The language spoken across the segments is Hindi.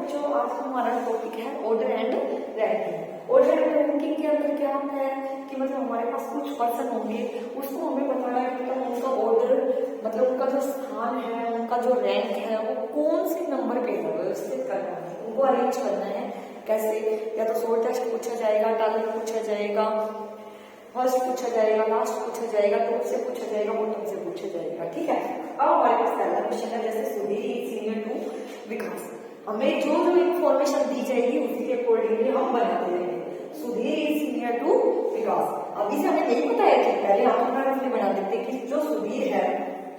बच्चों आज हमारा टॉपिक है order and ranking. Order and ranking के अंदर क्या होता है कि मतलब हमारे पास कुछ पर्सन होंगे, उसको हमें बताना है मतलब उनका ऑर्डर मतलब उनका जो स्थान है, उनका जो रैंक है वो कौन से नंबर पे है व्यवस्थित करना है, उनको अरेंज करना है। कैसे? या तो शॉर्ट टेस्ट पूछा जाएगा, टैलेंट पूछा जाएगा, फर्स्ट पूछा जाएगा, लास्ट पूछा जाएगा, टॉप से पूछा जाएगा, बॉटम से पूछा जाएगा। ठीक है। अब हमारे पास पहला क्वेश्चन है, जैसे सुधीर सीनियर टू विकास। हमें जो जो इन्फॉर्मेशन दी जाएगी उसी के अकॉर्डिंगली हम बनाते रहेंगे। सुधीर सीनियर टू विकास। अभी से हमें नहीं पता है कि पहले हम अपना रफली बना देते कि जो सुधीर है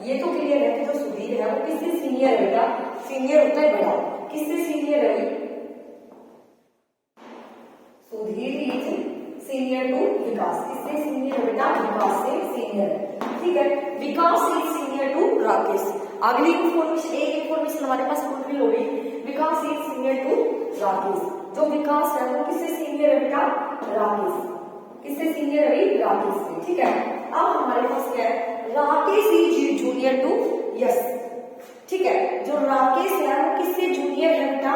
ये तो क्लियर है कि जो सुधीर है वो किससे सीनियर है बेटा? सीनियर होता है बड़ा। किससे सीनियर है? सुधीर इज सीनियर टू विकास। किससे सीनियर है बेटा? विकास से सीनियर है। ठीक है। विकास इज सीनियर टू राकेश। अगली इन्फॉर्मेशन, एक इन्फॉर्मेशन हमारे पास फुलफिल हो गई। विकास इज सीनियर टू राकेश। जो विकास है वो किससे सीनियर है बेटा? राकेश। किससे सीनियर है? राकेश से। ठीक है। अब हमारे पास क्या है? Rakesh is junior to Yash. ठीक है। जो राकेश है वो किससे जूनियर है बेटा?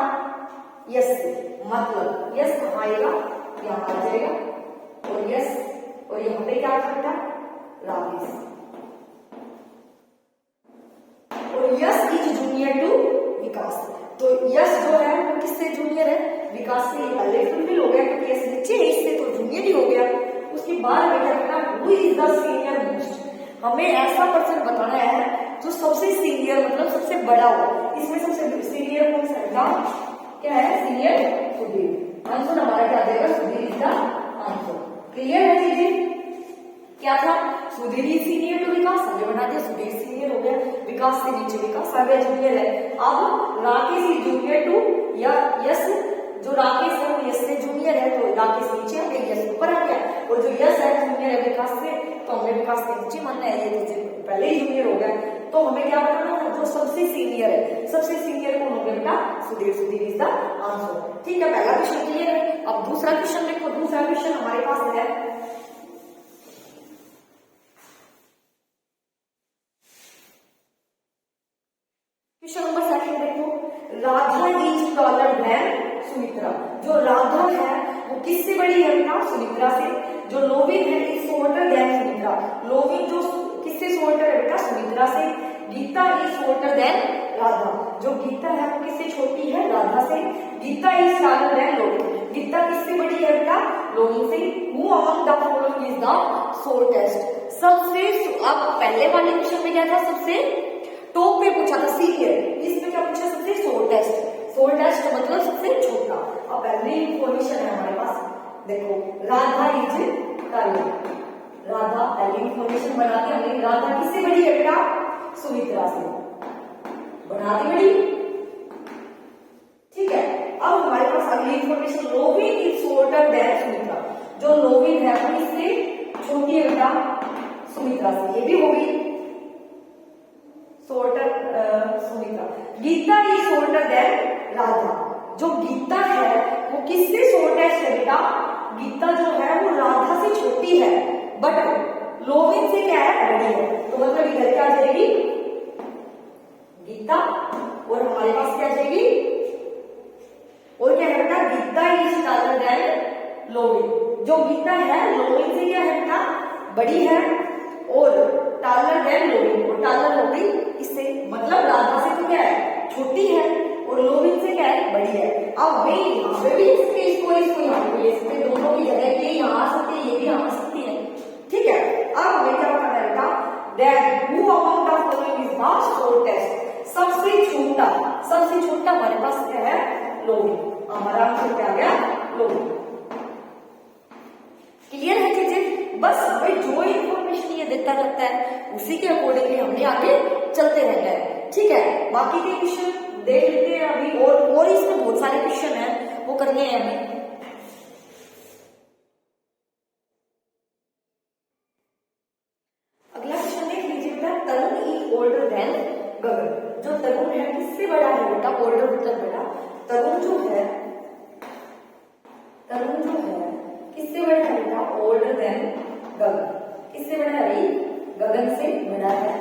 यस से। मतलब यस कहाँ आएगा? यहाँ आ जाएगा और यस, और यहाँ पे क्या था बेटा? राकेश। और यस इज जूनियर टू विकास। तो यस जो है वो किससे जूनियर है? विकास से। पहले फुलफिल हो गया क्योंकि यस नीचे है, इससे तो जूनियर ही हो गया। उसके बाद हमें क्या करना? Who is the senior most. हमें ऐसा पर्सन बताना है जो सबसे सीनियर मतलब सबसे बड़ा हो। इसमें सबसे सीनियर कौन सा? क्या है? सीनियर सुधीर। आंसर हमारा क्या देगा? Sudhir is the answer. Clear है चीजें? क्या था? सुधीर इज सीनियर टू विकास, हमने बना दिया। सुधीर सीनियर हो गया, विकास से नीचे विकास आ गया, जूनियर है। अब Rakesh is junior to Yash. जो राकेश है वो यस से जूनियर है, तो राकेश नीचे आ गया, यस ऊपर आ गया। और जो यस है जूनियर है विकास से, तो हमें विकास के नीचे मानना है, ये नीचे पहले ही जूनियर हो गया। तो हमें क्या बताना है? जो सबसे सीनियर है, सबसे सीनियर कौन हो गया बेटा? Sudhir. Sudhir is the answer. ठीक है। पहला क्वेश्चन क्लियर है। अब दूसरा क्वेश्चन देखो। दूसरा क्वेश्चन हमारे पास है क्वेश्चन नंबर सेकंड देखो। Radha is taller then Sumitra. जो राधा है वो किससे बड़ी है बेटा? सुमित्रा से। जो लोविन है is shorter than Sumitra. Lovin जो किससे शॉर्टर है बेटा? सुमित्रा से। Geeta is shorter than Radha. जो गीता है वो किससे छोटी है? राधा से। Geeta is taller than Lovin. Geeta किससे बड़ी है बेटा? लोविन से। Who among the following is the shortest. सबसे अब पहले वाले क्वेश्चन में क्या था? सबसे टॉप पे पूछा था सीनियर, इसमें क्या पूछा? सबसे शॉर्टेस्ट। शॉर्टेस्ट मतलब सबसे छोटा। अब पहली इंफॉर्मेशन है हमारे पास, देखो राधा इज टॉलर। राधा पहली इंफॉर्मेशन बना दी हमने। राधा किससे बड़ी है बेटा? सुमित्रा से। बना दी बड़ी। ठीक है। अब हमारे पास अगली information, Lovin is shorter than Sumitra. जो लोविन है वो इससे छोटी है बेटा? सुमित्रा से। ये भी होगी shorter Sumitra. Geeta is shorter than Radha. जो गीता है वो किससे शॉर्टेस्ट है बेटा? गीता जो है वो राधा से छोटी है, बट लोविन से क्या है? बड़ी है। तो मतलब इधर क्या आ जाएगी? गीता। और हमारे पास क्या आ जाएगी? और क्या है बेटा? Geeta is taller than Lovin. जो गीता है लोविन से क्या है बेटा? बड़ी है। और टॉलर देन लोविन, और टॉलर हो गई इससे, मतलब राधा से तो क्या है? छोटी है, और लोविन से क्या है? बड़ी है। अब वे यहाँ पे भी इसको यहाँ पे ले सकते, दोनों की जगह ये यहाँ आ सकते हैं, ये भी यहाँ आ सकती है। ठीक है। अब हमें क्या करना है बेटा? Then who among the following is the shortest? सबसे छोटा। सबसे छोटा हमारे पास क्या है? लोविन। हमारा आंसर क्या आ गया? लोविन। क्लियर है चीजें? बस भाई जो इन्फॉर्मेशन ये देता रहता है उसी के अकॉर्डिंगली हमने आगे चलते रहना है। ठीक है। बाकी के क्वेश्चन देख लेते हैं अभी, और इसमें बहुत सारे क्वेश्चन हैं वो करने हैं अभी। अगला क्वेश्चन देख लीजिए बेटा। तरुण इज ओल्डर देन गगन। जो तरुण है किससे बड़ा है बेटा? ओल्डर मतलब बड़ा। तरुण जो है किससे बड़ा है बेटा? ओल्डर देन गगन। किससे बड़ा है? गगन से बड़ा है।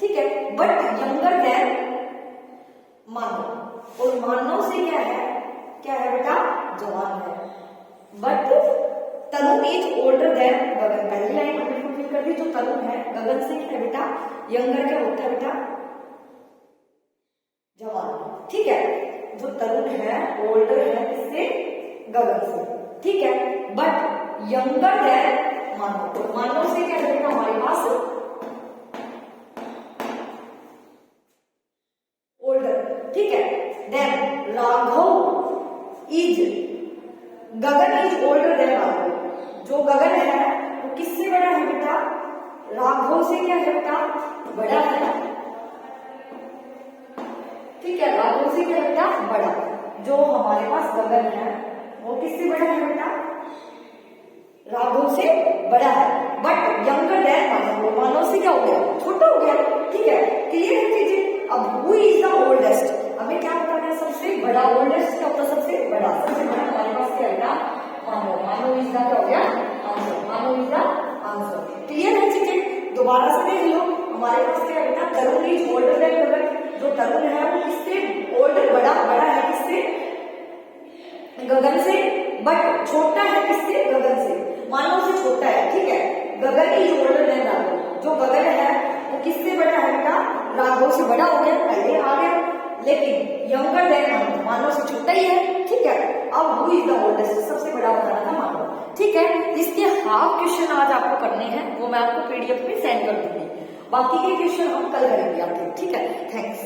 ठीक है। बट यंगर देन मानव, और मानव से क्या है बेटा, जवान है। But Tarun is older than Gagan, पहली लाइन हमने फुलफिल कर दी। जो तरुण है गगन से क्या है बेटा, यंगर क्या होता है बेटा, जवान। ठीक है, जो तरुण है ओल्डर है किससे, गगन से। ठीक है, बट यंगर देन मानव, तो मानव से क्या है बेटा हमारे पास ओल्डर। ठीक है, then Raghav is, Gagan is older than Raghav, जो गगन है वो किससे बड़ा है बेटा, राघव से क्या है बेटा, बड़ा है। ठीक है, राघव से क्या है बेटा, बड़ा। जो हमारे पास गगन है वो किससे बड़ा है बेटा, राघव से बड़ा है। बट यंगर देन मानव, मानव से क्या हो गया, छोटा हो गया। ठीक है, क्लियर है चीजें। अब हु इज द ओल्डेस्ट, हमें क्या बताना है, सबसे बड़ा। ओल्डेस्ट क्या होता है, सबसे बड़ा। सबसे बड़ा हमारे पास क्या है, मानव। मानव इज द क्या हो गया, answer. Manav is the answer. Clear है चीजें। दोबारा से देख लो, हमारे पास क्या है बेटा, तरुण इज ओल्डर देन गगन। जो तरुण है वो किससे ओल्डर, बड़ा है किससे, गगन से। बट छोटा है किससे, गगन से। मानव से छोटा है। ठीक है, गगन इज ओल्डर देन राघव, जो गगन है वो किससे बड़ा है बेटा, राघव से बड़ा हो गया, पहले आ गया। लेकिन यंगर देन मानव, मानव से छोटा ही है। ठीक है, अब हु इज द ओल्डेस्ट, सबसे बड़ा बताना था मानव। ठीक है, इसके हाफ क्वेश्चन आज आपको करने हैं, वो मैं आपको पीडीएफ में सेंड कर दूंगी। बाकी के क्वेश्चन हम कल करेंगे आपके। ठीक है, थैंक्स।